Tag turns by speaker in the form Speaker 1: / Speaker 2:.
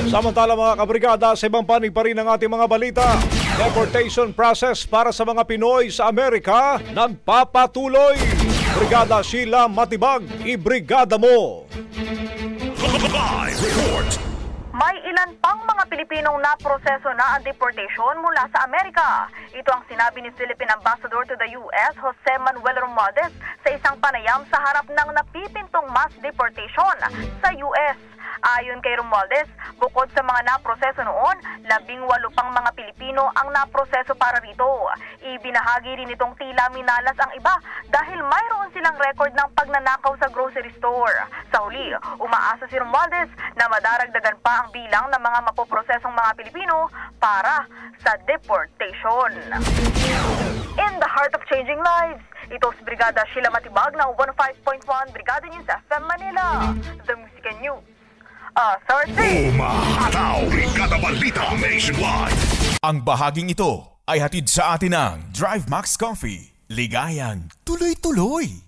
Speaker 1: Samantala mga kabrigada, sa ibang panig pa rin ang ating mga balita. Deportation process para sa mga Pinoy sa Amerika nagpapatuloy. Brigada Sheila Matibag, ibrigada mo!
Speaker 2: Live report!
Speaker 3: May ilan pang mga Pilipinong naproseso na ang deportation mula sa Amerika. Ito ang sinabi ni Philippine Ambassador to the U.S. Jose Manuel Romualdez sa isang panayam sa harap ng napipintong mass deportation sa U.S. Ayon kay Romualdez, bukod sa mga naproseso noon, 18 pang mga Pilipino ang naproseso para rito. Ibinahagi rin itong tila minalas ang iba dahil mayroon silang record ng pagnanakaw sa grocery store. Sa huli, umaasa si Romualdez na madaragdagan pa ang bilang ng mga mapoprosesong mga Pilipino para sa deportation. In the heart of changing lives, ito si Brigada Sheila Matibag ng 105.1 Brigada News FM Manila, The Music and News.
Speaker 2: Umahataw, Brigada Balita Nationwide.
Speaker 4: Ang bahaging ito ay hatid sa atin ng Drive Max Coffee. Ligayang tuloy-tuloy.